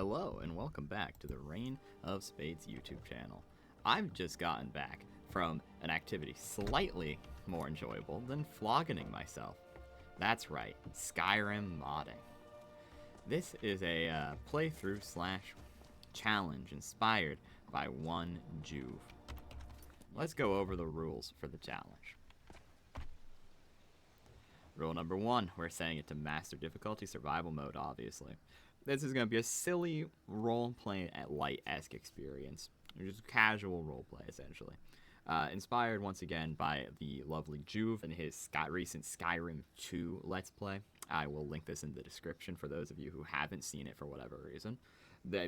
Hello and welcome back to the Reign of Spades YouTube channel. I've just gotten back from an activity slightly more enjoyable than flogging myself. That's right, Skyrim modding. This is a playthrough slash challenge inspired by one Juve. Let's go over the rules for the challenge. Rule number 1, we're setting it to master difficulty survival mode, obviously. This is going to be a silly role-playing at light-esque experience. Just casual roleplay, essentially. Inspired, once again, by the lovely Juve and his recent Skyrim 2 Let's Play. I will link this in the description for those of you who haven't seen it for whatever reason.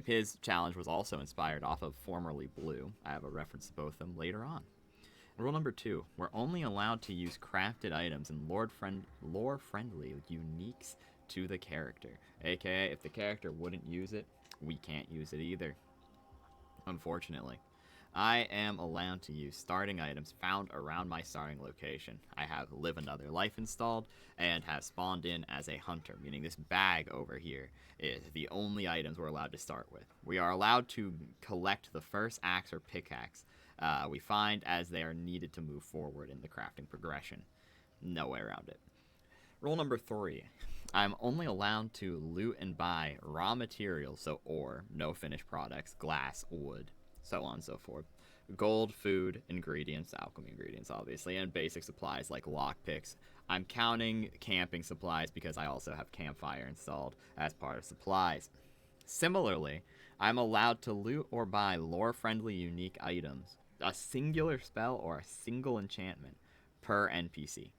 His challenge was also inspired off of formerly Blue. I have a reference to both of them later on. Rule number 2, we're only allowed to use crafted items and lore-friendly uniques to the character. AKA, if the character wouldn't use it, we can't use it either. Unfortunately. I am allowed to use starting items found around my starting location. I have Live Another Life installed and have spawned in as a hunter, meaning this bag over here is the only items we're allowed to start with. We are allowed to collect the first axe or pickaxe we find as they are needed to move forward in the crafting progression. No way around it. Rule number 3. I'm only allowed to loot and buy raw materials, so ore, no finished products, glass, wood, so on and so forth. Gold, food, ingredients, alchemy ingredients obviously, and basic supplies like lockpicks. I'm counting camping supplies because I also have campfire installed as part of supplies. Similarly, I'm allowed to loot or buy lore-friendly unique items, a singular spell or a single enchantment per NPC.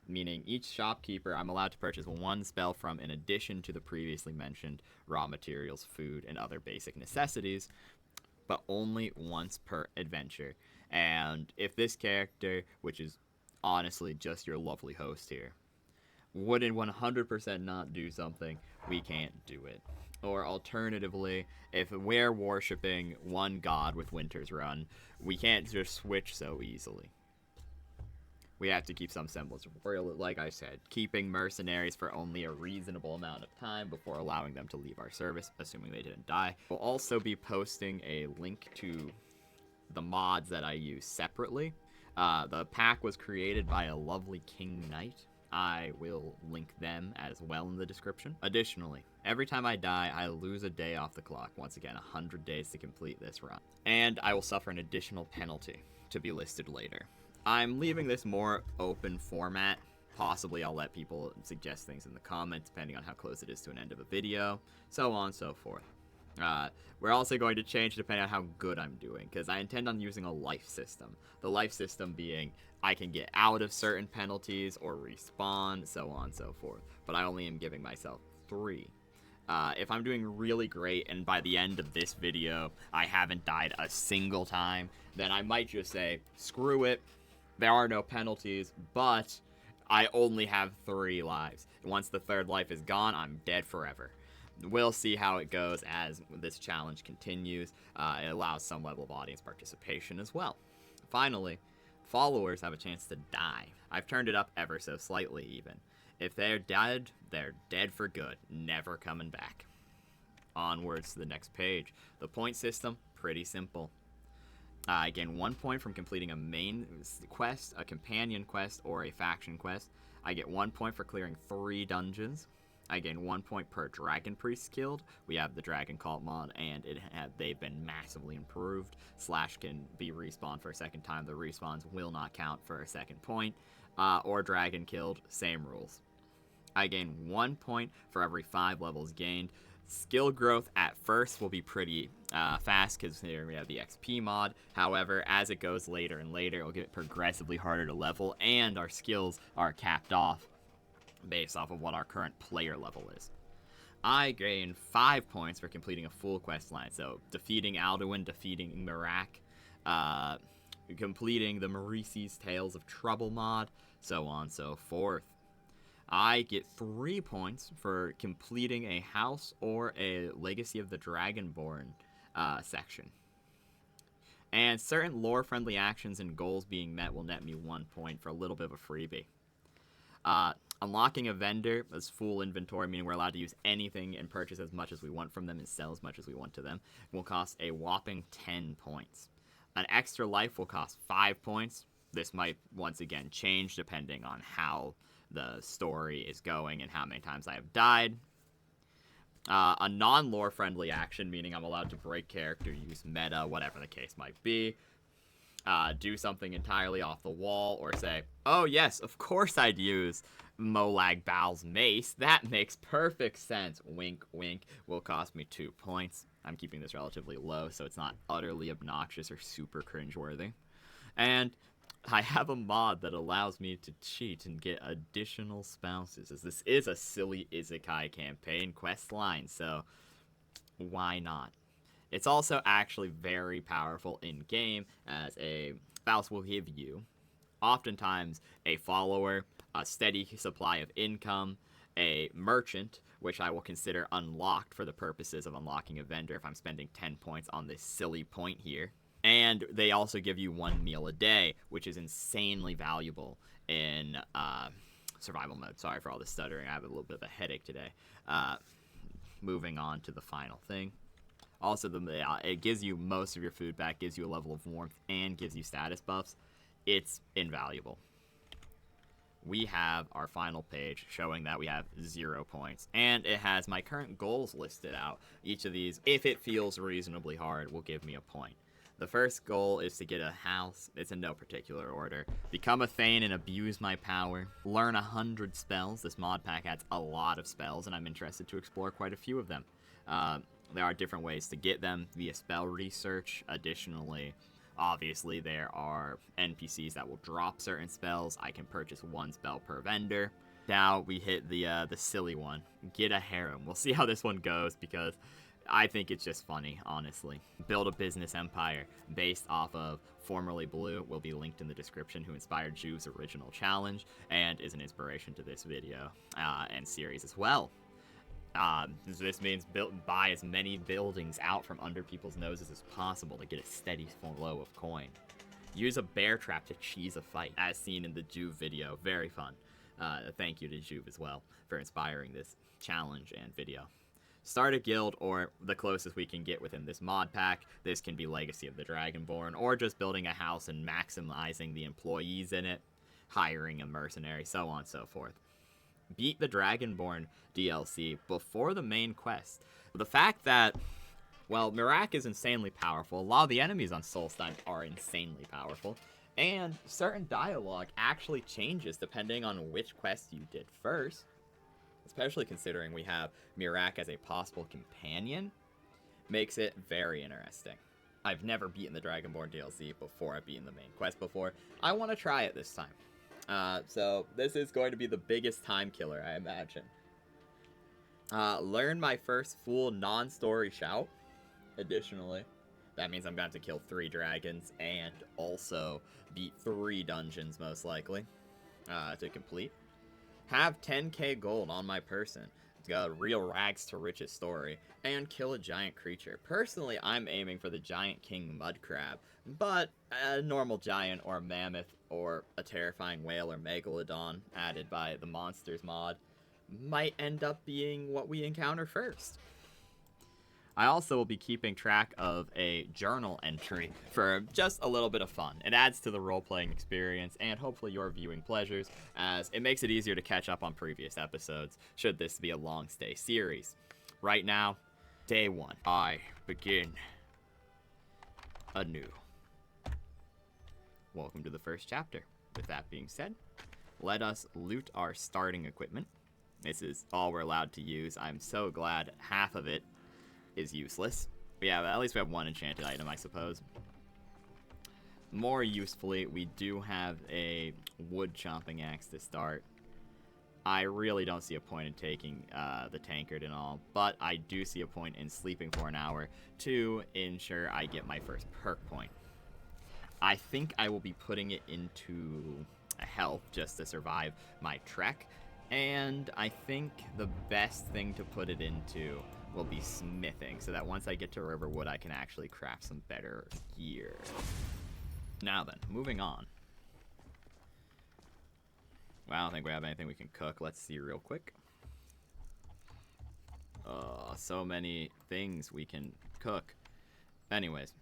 Meaning each shopkeeper I'm allowed to purchase one spell from in addition to the previously mentioned raw materials, food, and other basic necessities, but only once per adventure. And if this character, which is honestly just your lovely host here, wouldn't 100% not do something, we can't do it. Or alternatively, if we're worshipping one god with Winter's Run, we can't just switch so easily. We have to keep some semblance of royal, like I said, keeping mercenaries for only a reasonable amount of time before allowing them to leave our service, assuming they didn't die. We'll also be posting a link to the mods that I use separately. The pack was created by a lovely King Knight. I will link them as well in the description. Additionally, every time I die, I lose a day off the clock. Once again, 100 days to complete this run. And I will suffer an additional penalty to be listed later. I'm leaving this more open format. Possibly I'll let people suggest things in the comments depending on how close it is to an end of a video, so on and so forth. We're also going to change depending on how good I'm doing, because I intend on using a life system. The life system being I can get out of certain penalties or respawn, so on and so forth. But I only am giving myself 3. If I'm doing really great and by the end of this video I haven't died a single time, then I might just say, screw it. There are no penalties, but I only have 3 lives. Once the 3rd life is gone, I'm dead forever. We'll see how it goes as this challenge continues. It allows some level of audience participation as well. Finally, followers have a chance to die. I've turned it up ever so slightly even. If they're dead for good, never coming back. Onwards to the next page. The point system, pretty simple. I gain 1 point from completing a main quest, a companion quest, or a faction quest. I get 1 point for clearing 3 dungeons. I gain 1 point per Dragon Priest killed. We have the Dragon Cult mod, and they've been massively improved. Slash can be respawned for a second time. The respawns will not count for a second point. Or Dragon killed, same rules. I gain 1 point for every 5 levels gained. Skill growth at first will be pretty fast because here we have the XP mod. However, as it goes later and later, it'll get progressively harder to level, and our skills are capped off based off of what our current player level is. I gain 5 points for completing a full quest line, so defeating Alduin, defeating Mirak, completing the Marisi's Tales of Trouble mod, so on and so forth. I get 3 points for completing a house or a Legacy of the Dragonborn section. And certain lore-friendly actions and goals being met will net me 1 point for a little bit of a freebie. Unlocking a vendor is full inventory, meaning we're allowed to use anything and purchase as much as we want from them and sell as much as we want to them, will cost a whopping 10 points. An extra life will cost 5 points. This might, once again, change depending on how the story is going and how many times I have died. A non-lore friendly action, meaning I'm allowed to break character, use meta, whatever the case might be. Do something entirely off the wall, or say, oh yes, of course I'd use Molag Bal's mace. That makes perfect sense. Wink, wink. Will cost me 2 points. I'm keeping this relatively low, so it's not utterly obnoxious or super cringeworthy. And I have a mod that allows me to cheat and get additional spouses, as this is a silly isekai campaign quest line, so why not? It's also actually very powerful in-game, as a spouse will give you, oftentimes, a follower, a steady supply of income, a merchant, which I will consider unlocked for the purposes of unlocking a vendor if I'm spending 10 points on this silly point here. And they also give you 1 meal a day, which is insanely valuable in survival mode. Sorry for all the stuttering. I have a little bit of a headache today. Moving on to the final thing. Also, it gives you most of your food back, gives you a level of warmth, and gives you status buffs. It's invaluable. We have our final page showing that we have 0 points. And it has my current goals listed out. Each of these, if it feels reasonably hard, will give me a point. The first goal is to get a house. It's in no particular order. Become a Thane and abuse my power. Learn 100 spells. This mod pack adds a lot of spells, and I'm interested to explore quite a few of them. There are different ways to get them via spell research. Additionally, obviously, there are NPCs that will drop certain spells. I can purchase 1 spell per vendor. Now we hit the silly one. Get a harem. We'll see how this one goes, because I think it's just funny, honestly. Build a business empire based off of Formerly Blue, will be linked in the description, who inspired Juve's original challenge and is an inspiration to this video and series as well. This means buy as many buildings out from under people's noses as possible to get a steady flow of coin. Use a bear trap to cheese a fight, as seen in the Juve video. Very fun. Thank you to Juve as well for inspiring this challenge and video. Start a guild, or the closest we can get within this mod pack. This can be Legacy of the Dragonborn, or just building a house and maximizing the employees in it, hiring a mercenary, so on and so forth. Beat the Dragonborn DLC before the main quest. The fact that, well, Mirak is insanely powerful, a lot of the enemies on Solstein are insanely powerful, and certain dialogue actually changes depending on which quest you did first. Especially considering we have Mirak as a possible companion, makes it very interesting. I've never beaten the Dragonborn DLC before. I've beaten the main quest before. I want to try it this time. So this is going to be the biggest time killer, I imagine. Learn my first full non-story shout. Additionally, that means I'm going to kill 3 dragons and also beat 3 dungeons, most likely, to complete. Have 10k gold on my person. It's got a real rags to riches story. And kill a giant creature. Personally, I'm aiming for the giant king mud crab. But a normal giant or a mammoth or a terrifying whale or megalodon added by the monsters mod might end up being what we encounter first. I also will be keeping track of a journal entry for just a little bit of fun. It adds to the role-playing experience and hopefully your viewing pleasures, as it makes it easier to catch up on previous episodes, should this be a long stay series. Right now, day 1. I begin anew. Welcome to the first chapter. With that being said, let us loot our starting equipment. This is all we're allowed to use. I'm so glad half of it is useless. But yeah, at least we have 1 enchanted item, I suppose. More usefully, we do have a wood chopping axe to start. I really don't see a point in taking the tankard and all, but I do see a point in sleeping for an hour to ensure I get my first perk point. I think I will be putting it into a health just to survive my trek, and I think the best thing to put it into will be smithing, so that once I get to Riverwood, I can actually craft some better gear. Now then, moving on. Well, I don't think we have anything we can cook. Let's see real quick. So many things we can cook. Anyways.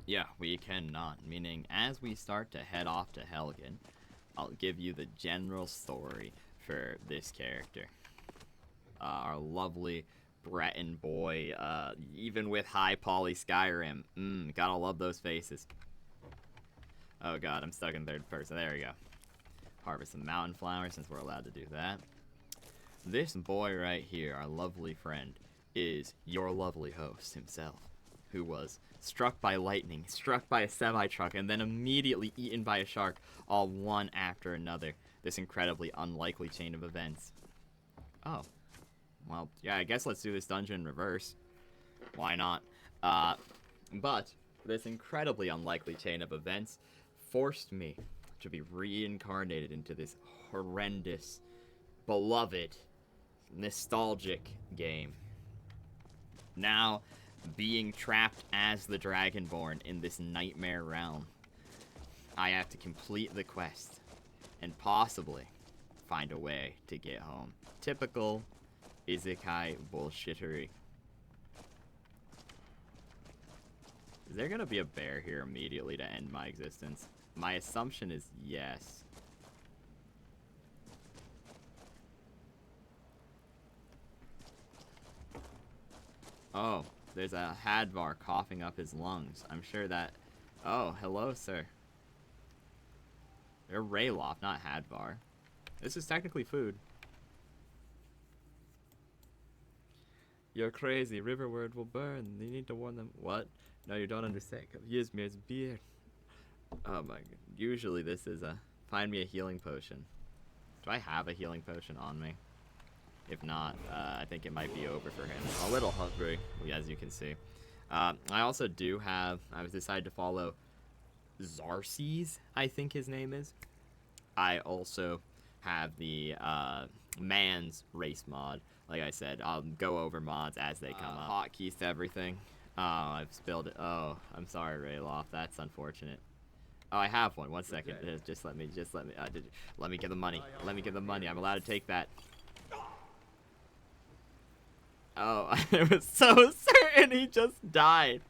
Yeah, we cannot. Meaning, as we start to head off to Helgen, I'll give you the general story for this character. Our lovely Breton boy, even with high poly Skyrim. Gotta love those faces. Oh god, I'm stuck in third person. There we go. Harvest some mountain flowers since we're allowed to do that. This boy right here, our lovely friend, is your lovely host himself, who was struck by lightning, struck by a semi-truck, and then immediately eaten by a shark, all one after another. This incredibly unlikely chain of events. Oh. Well, yeah, I guess let's do this dungeon in reverse. Why not? But this incredibly unlikely chain of events forced me to be reincarnated into this horrendous, beloved, nostalgic game. Now, being trapped as the Dragonborn in this nightmare realm, I have to complete the quest and possibly find a way to get home. Typical isekai bullshittery. Is there gonna be a bear here immediately to end my existence? My assumption is yes. Oh, there's a Hadvar coughing up his lungs. I'm sure that... Oh, hello, sir. They're Rayloff, not Hadvar. This is technically food. You're crazy. Riverward will burn. You need to warn them. What? No, you don't understand. Ysmir's beard. Oh my god. Usually this is a... Find me a healing potion. Do I have a healing potion on me? If not, I think it might be over for him. A little hungry, as you can see. I also do have... I've decided to follow Xarces, I think his name is. I also have the man's race mod. Like I said, I'll go over mods as they come up. Hotkeys to everything. Oh, I've spilled it. Oh, I'm sorry, Rayloff. That's unfortunate. Oh, I have one. 1 second. Just let me let me get the money. Let me get the money. I'm allowed to take that. Oh, I was so certain he just died.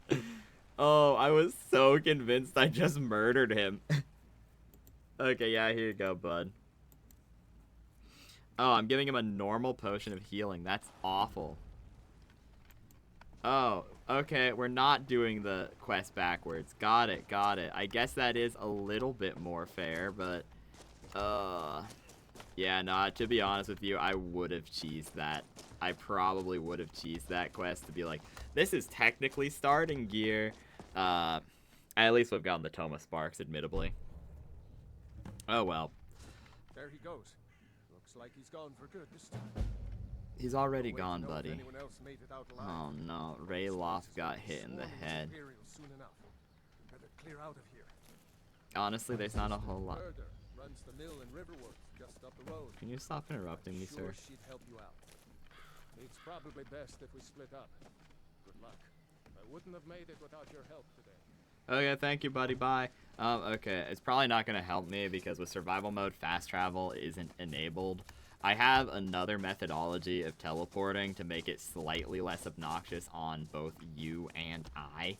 Oh, I was so convinced I just murdered him. Okay, yeah, here you go, bud. Oh, I'm giving him a normal potion of healing. That's awful. Oh, okay, we're not doing the quest backwards. Got it, got it. I guess that is a little bit more fair, but... Yeah, no, to be honest with you, I would have cheesed that. I probably would have cheesed that quest to be like, this is technically starting gear. At least we've gotten the Toma Sparks, admittably. Oh, well. There he goes. Looks like he's gone for good this time. He's already gone, buddy. Oh no, Rayloff got hit in the head. Honestly, there's not a whole lot. Can you stop interrupting me, sir? It's probably best if we split up. Good luck. I wouldn't have made it without your help today. Okay, thank you, buddy. Bye. Okay, it's probably not gonna help me because with survival mode, fast travel isn't enabled. I have another methodology of teleporting to make it slightly less obnoxious on both you and I,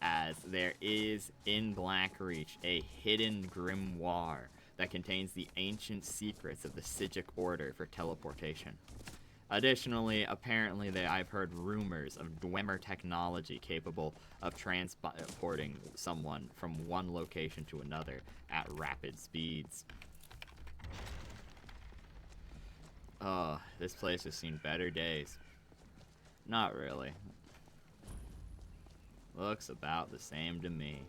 as there is in Blackreach a hidden grimoire that contains the ancient secrets of the Sijic Order for teleportation. Additionally, apparently I've heard rumors of Dwemer technology capable of transporting someone from one location to another at rapid speeds. Oh, this place has seen better days. Not really. Looks about the same to me.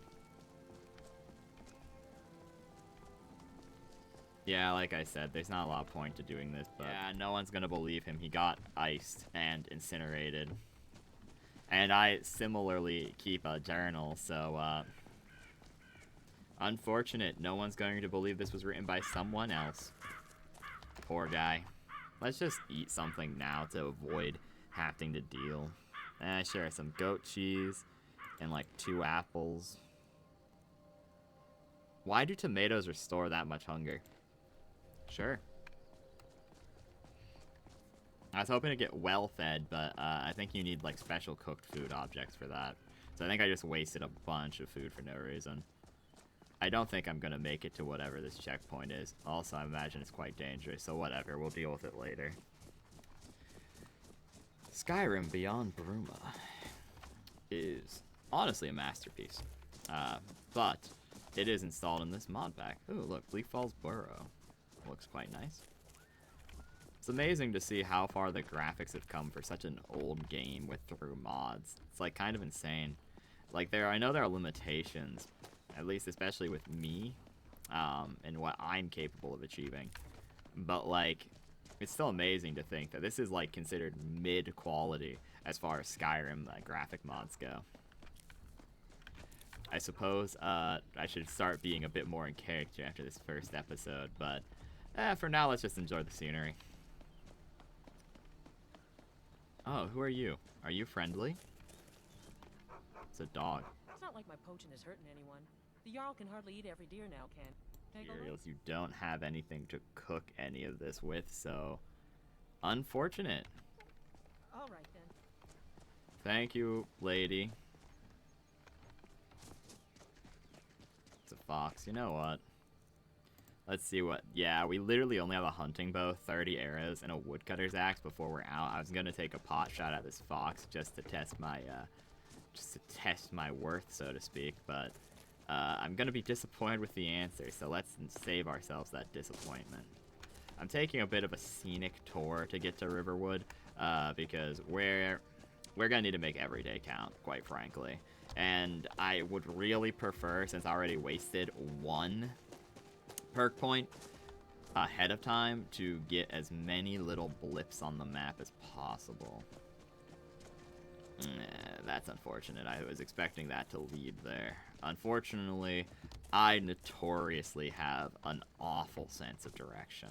Yeah, like I said, there's not a lot of point to doing this, but yeah, no one's gonna believe him. He got iced and incinerated. And I similarly keep a journal, so, unfortunate. No one's going to believe this was written by someone else. Poor guy. Let's just eat something now to avoid having to deal. Sure, some goat cheese and like 2 apples. Why do tomatoes restore that much hunger? Sure. I was hoping to get well fed, but I think you need like special cooked food objects for that. So I think I just wasted a bunch of food for no reason. I don't think I'm gonna make it to whatever this checkpoint is. Also, I imagine it's quite dangerous, so whatever, we'll deal with it later. Skyrim Beyond Bruma is honestly a masterpiece. But it is installed in this mod pack. Ooh, look, Bleak Falls Burrow. Looks quite nice. It's amazing to see how far the graphics have come for such an old game with through mods. It's like kind of insane. Like I know there are limitations, at least especially with me, and what I'm capable of achieving. But like, it's still amazing to think that this is like considered mid-quality as far as Skyrim graphic mods go. I suppose I should start being a bit more in character after this first episode, but for now let's just enjoy the scenery. Oh, who are you? Are you friendly? It's a dog. It's not like my poaching is hurting anyone. The Jarl can hardly eat every deer now, can Ariels, you don't have anything to cook any of this with, so unfortunate. All right then. Thank you, lady. It's a fox. You know what? Let's see what... Yeah, we literally only have a hunting bow, 30 arrows, and a woodcutter's axe before we're out. I was gonna take a pot shot at this fox just to test my worth, so to speak, but I'm gonna be disappointed with the answer, so let's save ourselves that disappointment. I'm taking a bit of a scenic tour to get to Riverwood, because we're gonna need to make every day count, quite frankly. And I would really prefer, since I already wasted one perk point ahead of time, to get as many little blips on the map as possible. That's unfortunate. I was expecting that to lead there. Unfortunately, I notoriously have an awful sense of direction.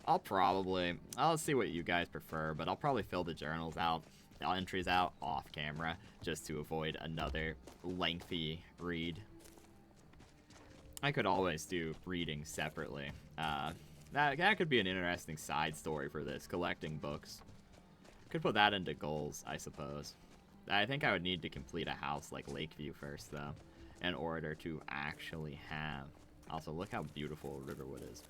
I'll see what you guys prefer, but I'll probably fill the entries out off camera just to avoid another lengthy read. I could always do reading separately. That could be an interesting side story for this, collecting books. Could put that into goals, I suppose. I think I would need to complete a house like Lakeview first, though, in order to actually have... Also, look how beautiful Riverwood is.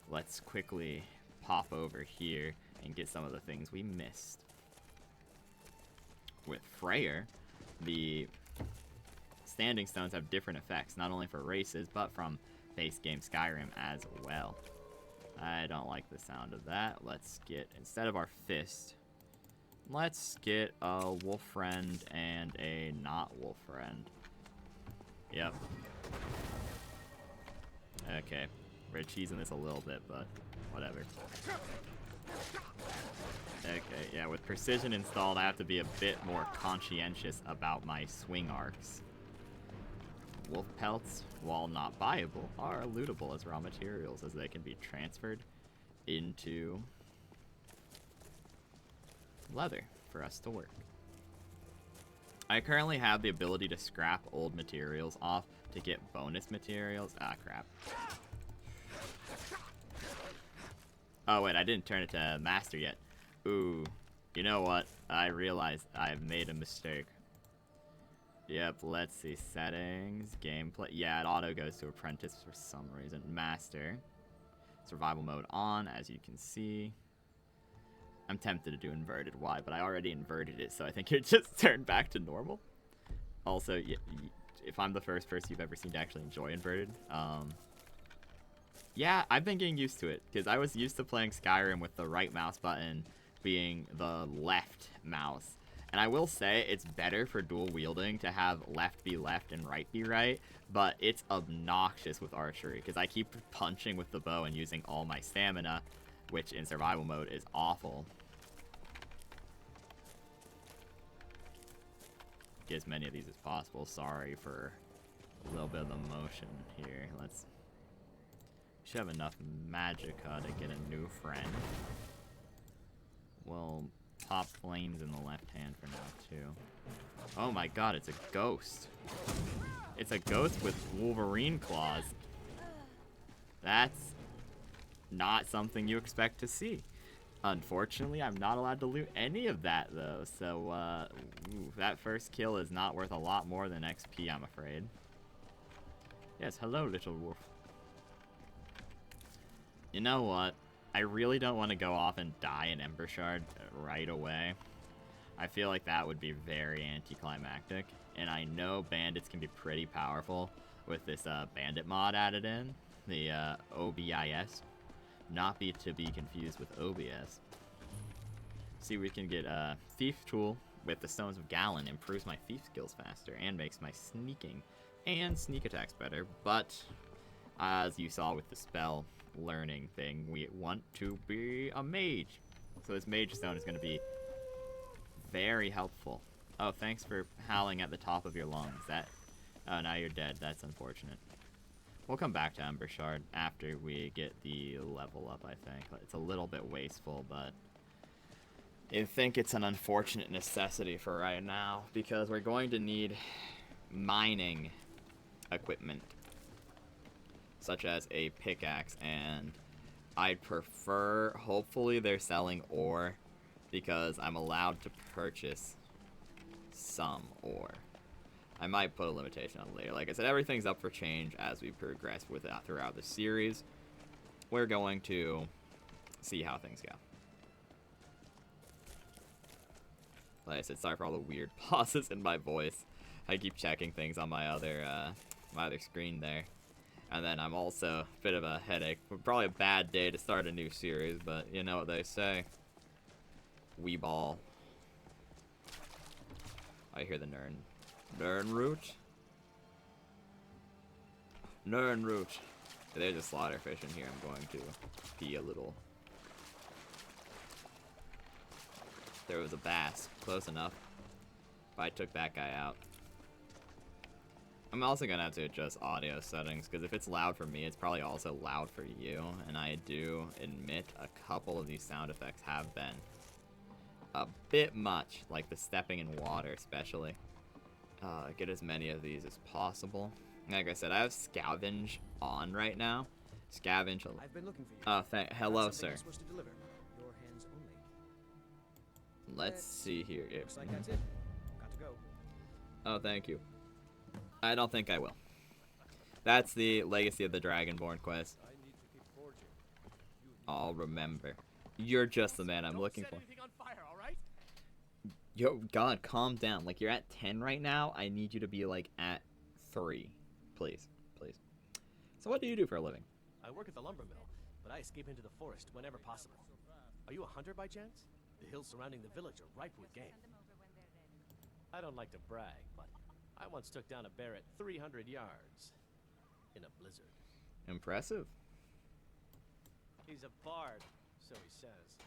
Let's quickly pop over here and get some of the things we missed. With Freyr, the standing stones have different effects, not only for races, but from base game Skyrim as well. I don't like the sound of that. Let's get, instead of our fist, let's get a wolf friend and a not wolf friend. Yep. Okay. We're cheesing this a little bit, but whatever. Okay, yeah, with precision installed, I have to be a bit more conscientious about my swing arcs. Wolf pelts, while not buyable, are lootable as raw materials, as they can be transferred into leather for us to work. I currently have the ability to scrap old materials off to get bonus materials. Ah, crap. Oh, wait, I didn't turn it to master yet. Ooh, you know what? I realized I've made a mistake. Yep, let's see. Settings, gameplay. Yeah, it auto goes to apprentice for some reason. Master. Survival mode on, as you can see. I'm tempted to do inverted Y, but I already inverted it, so I think it just turned back to normal. Also, if I'm the first person you've ever seen to actually enjoy inverted, yeah, I've been getting used to it, because I was used to playing Skyrim with the right mouse button being the left mouse. And I will say it's better for dual wielding to have left be left and right be right, but it's obnoxious with archery, because I keep punching with the bow and using all my stamina, which in survival mode is awful. Get as many of these as possible. Sorry for a little bit of the motion here. Should have enough magicka to get a new friend. We'll pop flames in the left hand for now too. Oh my god, it's a ghost. It's a ghost with Wolverine claws. That's not something you expect to see. Unfortunately, I'm not allowed to loot any of that, though, so, that first kill is not worth a lot more than XP, I'm afraid. Yes, hello, little wolf. You know what? I really don't want to go off and die in Ember Shard right away. I feel like that would be very anticlimactic, and I know bandits can be pretty powerful with this bandit mod added in, the OBIS. Not to be confused with OBS. See, we can get a thief tool with the Stones of Gallon, improves my thief skills faster and makes my sneaking and sneak attacks better. But as you saw with the spell learning thing, we want to be a mage. So this mage stone is going to be very helpful. Oh, thanks for howling at the top of your lungs. Oh, now you're dead. That's unfortunate. We'll come back to Ember Shard after we get the level up, I think. It's a little bit wasteful, but I think it's an unfortunate necessity for right now, because we're going to need mining equipment, such as a pickaxe, and I'd prefer, hopefully they're selling ore, because I'm allowed to purchase some ore. I might put a limitation on later. Like I said, everything's up for change as we progress with it throughout the series. We're going to see how things go. Like I said, sorry for all the weird pauses in my voice. I keep checking things on my other screen there. And then I'm also a bit of a headache. Probably a bad day to start a new series, but you know what they say. We ball. I hear the Nernroot? Nernroot. There's a slaughterfish in here. I'm going to pee a little. There was a bass. Close enough. But I took that guy out. I'm also going to have to adjust audio settings, because if it's loud for me, it's probably also loud for you. And I do admit a couple of these sound effects have been a bit much, like the stepping in water especially. Get as many of these as possible. Like I said, I have Scavenge on right now. Scavenge. I've been looking for you. Hello, sir. I'm supposed to deliver. Your hands only. Let's see here. Looks like that's it. Got to go. Oh, thank you. I don't think I will. That's the Legacy of the Dragonborn quest. I need to keep forging. I'll remember. You're just the man I'm looking for. Don't set anything on fire, all right? Yo, God, calm down. Like, you're at 10 right now. I need you to be, like, at 3. Please. Please. So what do you do for a living? I work at the lumber mill, but I escape into the forest whenever possible. Are you a hunter by chance? The hills surrounding the village are ripe with game. I don't like to brag, but I once took down a bear at 300 yards in a blizzard. Impressive. He's a bard, so he says.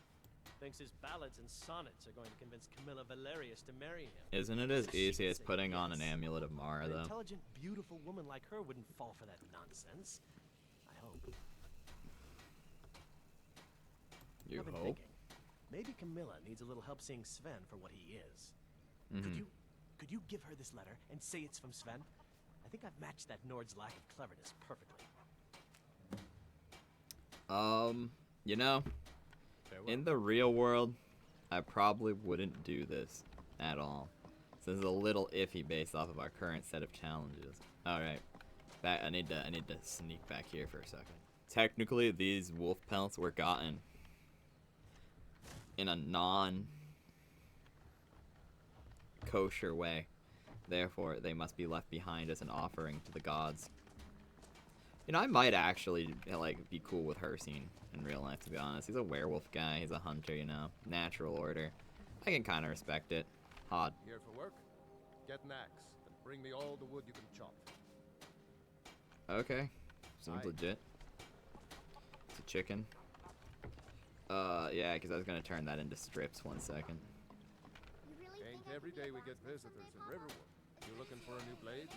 Thinks his ballads and sonnets are going to convince Camilla Valerius to marry him. Isn't it as easy as putting on an amulet of Mara, An though? intelligent, beautiful woman like her wouldn't fall for that nonsense. I hope. You I've been hope? thinking, maybe Camilla needs a little help seeing Sven for what he is. Mm-hmm. Could you give her this letter and say it's from Sven? I think I've matched that Nord's lack of cleverness perfectly. You know, Farewell. in the real world, I probably wouldn't do this at all. So this is a little iffy based off of our current set of challenges. Alright. I need to sneak back here for a second. Technically, these wolf pelts were gotten in a non-kosher way. Therefore, they must be left behind as an offering to the gods. You know, I might actually, like, be cool with Hercene in real life, to be honest. He's a werewolf guy. He's a hunter, you know. Natural order. I can kind of respect it. Odd. Here for work? Get an axe and bring me all the wood you can chop. Okay. Seems Aye. legit. It's a chicken. Yeah, because I was going to turn that into strips 1 second. Ain't every day we get visitors in Riverwood. You looking for a new blade?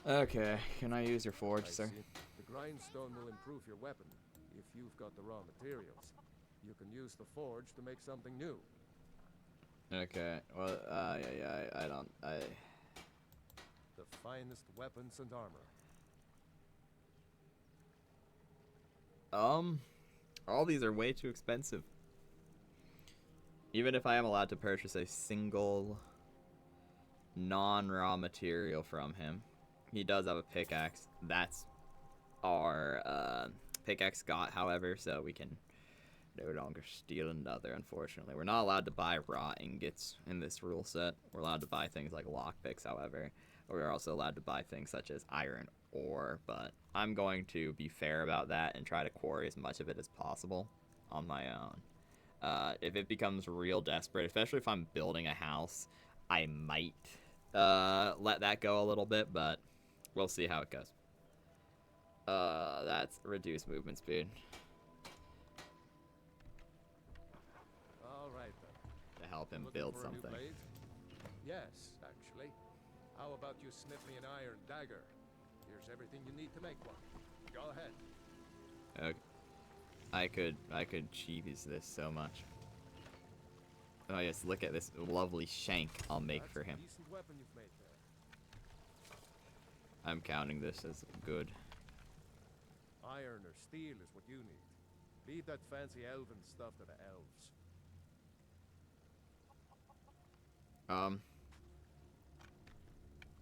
Okay. Can I use your forge, I sir? see. The grindstone will improve your weapon if you've got the raw materials. You can use the forge to make something new. Okay. Well, yeah, The finest weapons and armor. All these are way too expensive. Even if I am allowed to purchase a single non-raw material from him, he does have a pickaxe. That's our pickaxe got, however, so we can no longer steal another, unfortunately. We're not allowed to buy raw ingots in this rule set. We're allowed to buy things like lockpicks, however. We're also allowed to buy things such as iron ore, but I'm going to be fair about that and try to quarry as much of it as possible on my own. If it becomes real desperate, especially if I'm building a house, I might let that go a little bit, but we'll see how it goes. That's reduced movement speed. All right then. To help him Looking build for a new something. blade? Yes, actually. How about you snip me an iron dagger? Here's everything you need to make one. Go ahead. Okay. I could cheese this so much. Oh yes, look at this lovely shank I'll make That's for him. a decent weapon you've made there. I'm counting this as good. Iron or steel is what you need. Leave that fancy elven stuff to the elves.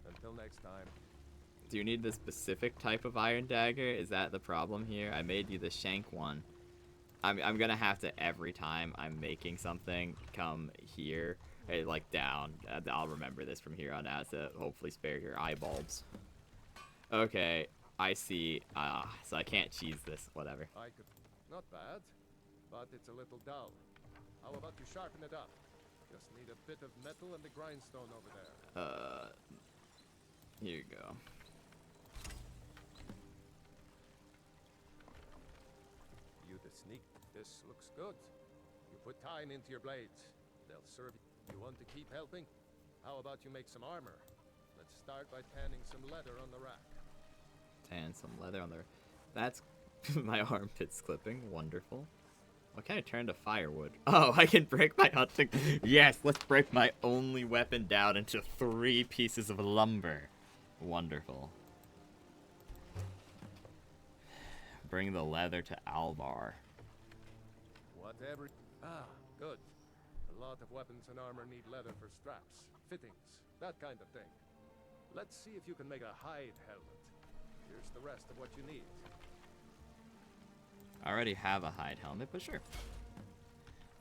Until next time. Do you need the specific type of iron dagger? Is that the problem here? I made you the shank one. I'm gonna have to, every time I'm making something, come here, like down. I'll remember this from here on out to hopefully spare your eyeballs. Okay, I see. So I can't cheese this. Whatever. I could. Not bad, but it's a little dull. How about you sharpen it up? Just need a bit of metal and the grindstone over there. Here you go. You the sneak. This looks good. You put time into your blades. They'll serve you. You want to keep helping? How about you make some armor? Let's start by tanning some leather on the rack. Tan some leather on there. That's my armpits clipping. Wonderful. What can I turn to firewood? Oh, I can break my hunting. Yes, let's break my only weapon down into 3 pieces of lumber. Wonderful. Bring the leather to Alvar. Whatever. Ah, good. A lot of weapons and armor need leather for straps, fittings, that kind of thing. Let's see if you can make a hide helmet. Here's the rest of what you need. I already have a hide helmet, but sure.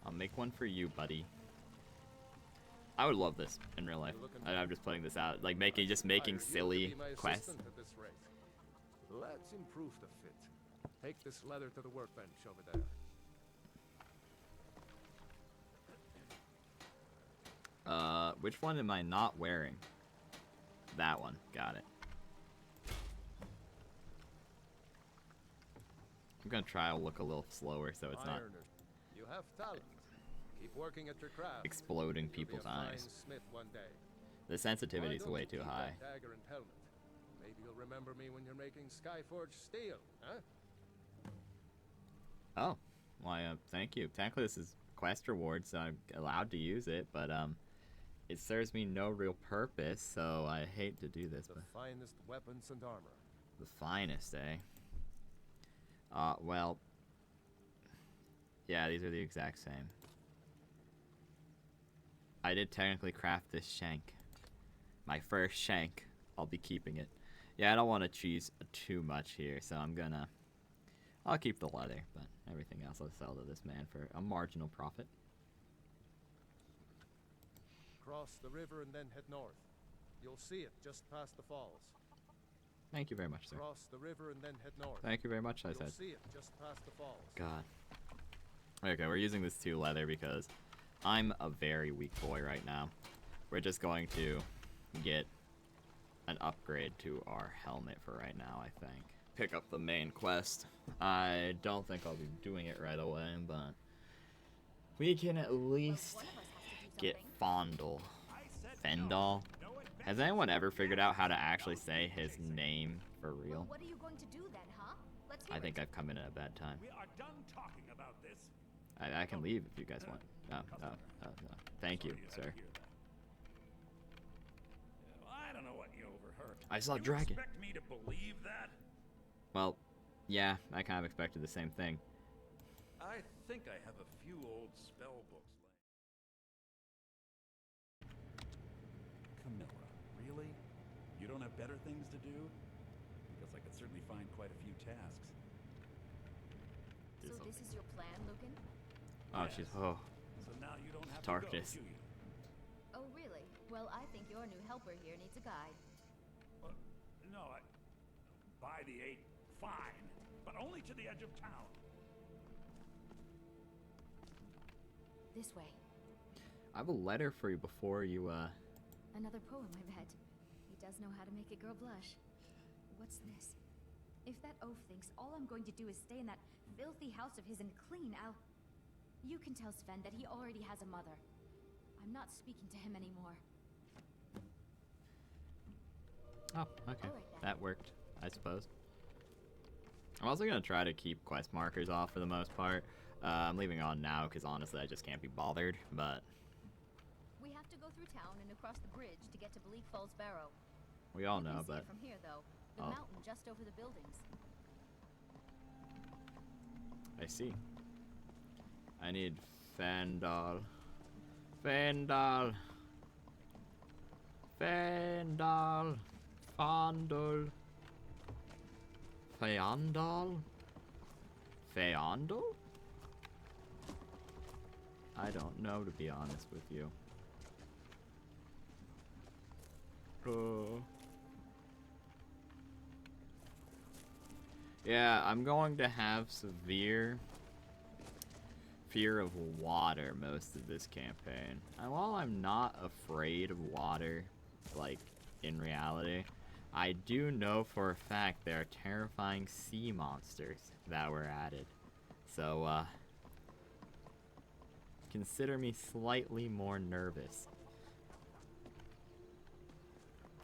I'll make one for you, buddy. I would love this in real life. I'm just putting this out, like making silly quests. At this rate. Let's improve the fit. Take this leather to the workbench over there. Which one am I not wearing? That one. Got it. I'm gonna try to look a little slower so it's not Ironer, you have talent. Keep working at your craft. exploding You'll be people's a fine eyes. smith one day. The sensitivity is Why don't way you too keep high. that dagger and helmet? Maybe you'll remember me when you're making Skyforged steel, huh? Oh, why? Thank you. Technically, this is quest reward, so I'm allowed to use it, but it serves me no real purpose, so I hate to do this. The But finest weapons and armor. the finest, eh? Well, yeah, these are the exact same. I did technically craft this shank. My first shank. I'll be keeping it. Yeah, I don't want to cheese too much here, so I'll keep the leather, but everything else I'll sell to this man for a marginal profit. Cross the river and then head north. You'll see it just past the falls. Thank you very much, sir. Cross the river and then head north. Thank you very much, I You'll said. see it just past the falls. God. Okay, we're using this 2 leather because I'm a very weak boy right now. We're just going to get an upgrade to our helmet for right now, I think. Pick up the main quest. I don't think I'll be doing it right away, but we can at least get Fondle. Fendal? Has anyone ever figured out how to actually say his name for real? What are you going to do then, huh? Let's I think I've come in at a bad time. We are done talking about this. I can leave if you guys want. No. Thank you, sir. I don't know what you overheard. I saw you dragon. Expect me to believe that? Well, Yeah, I kind of expected the same thing. I think I have a few old spell books left. Camilla, really? You don't have better things to do? Because I could certainly find quite a few tasks. So this is your plan, Lucan? Oh, Yes. she's oh. So now you don't have Darkness. to go, do you? Oh, really? Well, I think your new helper here needs a guide. No, by the 8, fine. But only to the edge of town. This way. I have a letter for you before you, Another poem, I bet. He does know how to make a girl blush. What's this? If that oaf thinks all I'm going to do is stay in that filthy house of his and clean, You can tell Sven that he already has a mother. I'm not speaking to him anymore. Oh, okay. All right, then. That worked, I suppose. I'm also going to try to keep quest markers off for the most part. I'm leaving on now because honestly I just can't be bothered, but We have to go through town and across the bridge to get to Bleak Falls Barrow. we all You know, can see but it from here, though. The Oh. mountain just over the buildings. I see. I need Fandal. Fandal. Fandal. Fandal. Feandal? Feandal? I don't know, to be honest with you. Yeah, I'm going to have severe fear of water most of this campaign. And while I'm not afraid of water, like, in reality, I do know for a fact there are terrifying sea monsters that were added. So, consider me slightly more nervous.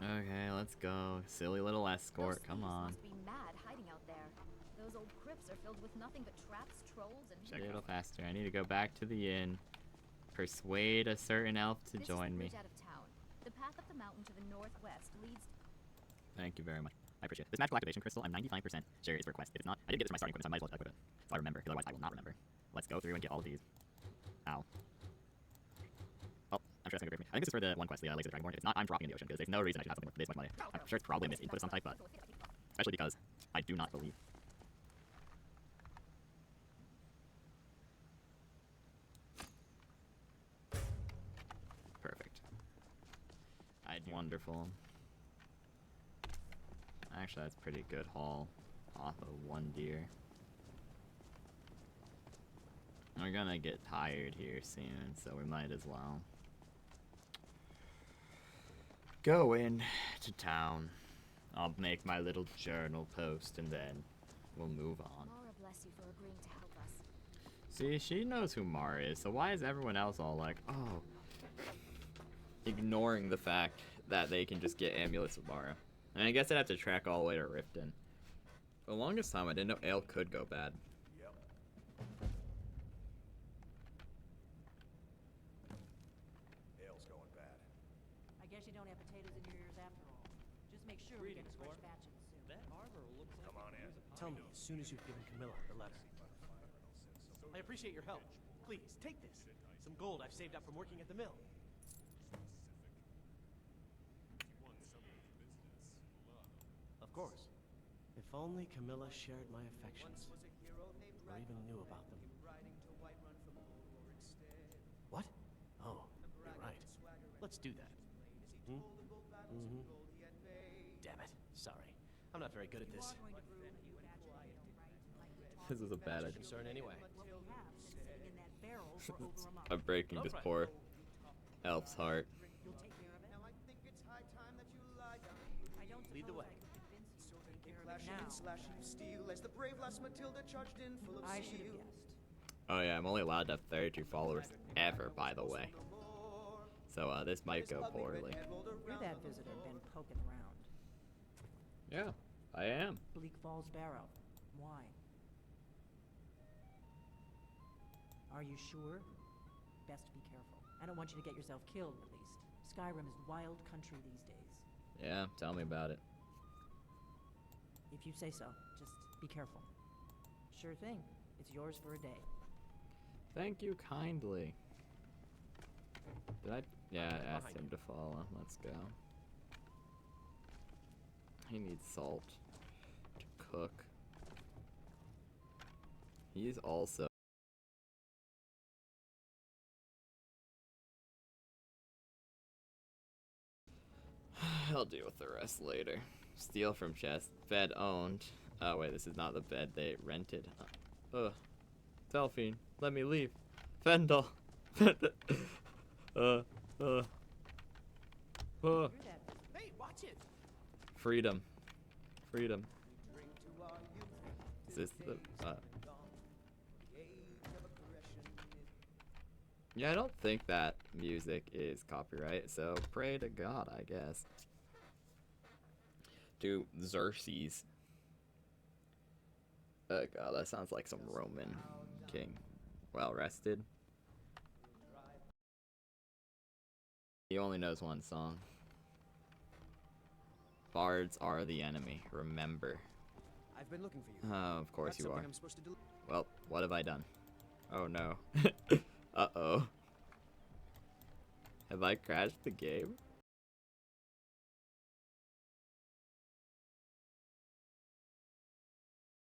Okay, let's go. Silly little escort, Those come thieves on. must be mad hiding out there. Those old crypts are filled with nothing but traps, trolls, and... Check it a little faster. I need to go back to the inn. Persuade a certain elf to This join is the me. bridge out of town. The path up the mountain to the northwest leads... Thank you very much. I appreciate it. This magical activation crystal, I'm 95% sure is for quest. If it's not, I didn't get this from my starting equipment, so I might as well equip it. So I remember, because otherwise I will not remember. Let's go through and get all of these. Ow. Oh, I'm sure that's gonna be great for me. I think this is for the one quest, the Laser Dragonborn. If it's not, I'm dropping in the ocean, because there's no reason I should have something with this much money. I'm sure it's probably a misinput of some type, but... Especially because I do not believe. Perfect. Wonderful. Actually, that's pretty good haul off of one deer. We're gonna get tired here soon, so we might as well go in to town. I'll make my little journal post and then we'll move on. Mara bless you for agreeing to help us. See, she knows who Mara is, so why is everyone else all like, oh, ignoring the fact that they can just get amulets with Mara? And I guess I'd have to track all the way to Riften. For the longest time, I didn't know ale could go bad. Yep. Ale's going bad. I guess you don't have potatoes in your ears after all. Just make sure we get Greetings, fresh Gord. batches soon. That arbor looks like Come on in. Tell me as soon as you've given Camilla the letter. I appreciate your help. Please, take this. Some gold I've saved up from working at the mill. Of course. If only Camilla shared my affections, or even knew about them. What? Oh, you're right. Let's do that. Hmm? Mm-hmm. Damn it. Sorry. I'm not very good at this. This is a bad idea. Concern anyway. What we have sitting in that barrel for over a month. I'm breaking this poor elf's heart. You'll take care of it? Now I think it's high time that you lie down. I don't Lead the suppose way. I could convince you to take care of it Clashing and now. slashing of steel as the brave lass Matilda charged in full of I should have steel. guessed. Oh yeah, I'm only allowed to have 32 followers ever, by the way. So this might go poorly. You're that visitor been poking around. Yeah, I am. Bleak Falls Barrow. Why? Are you sure? Best be careful. I don't want you to get yourself killed, at least. Skyrim is wild country these days. Yeah, tell me about it. If you say so, just be careful. Sure thing. It's yours for a day. Thank you kindly. Did I? Yeah, I asked Behind him to follow. Let's go. He needs salt to cook. He's also. I'll deal with the rest later. Steal from chest. Bed owned. Oh wait, this is not the bed they rented. Ugh. Delphine, let me leave. Fendel. uh. Hey, watch it! Freedom. Freedom. Drink to our youth. Is this the, days are gone. The age of aggression is Yeah, I don't think that music is copyright, so pray to God, I guess. To Xerxes. Oh god, that sounds like some Roman king. Well rested. He only knows one song. Bards are the enemy, remember. I've been looking for you. Oh, of course Got you something are. I'm supposed to do. Well, what have I done? Oh no. Uh-oh. Have I crashed the game?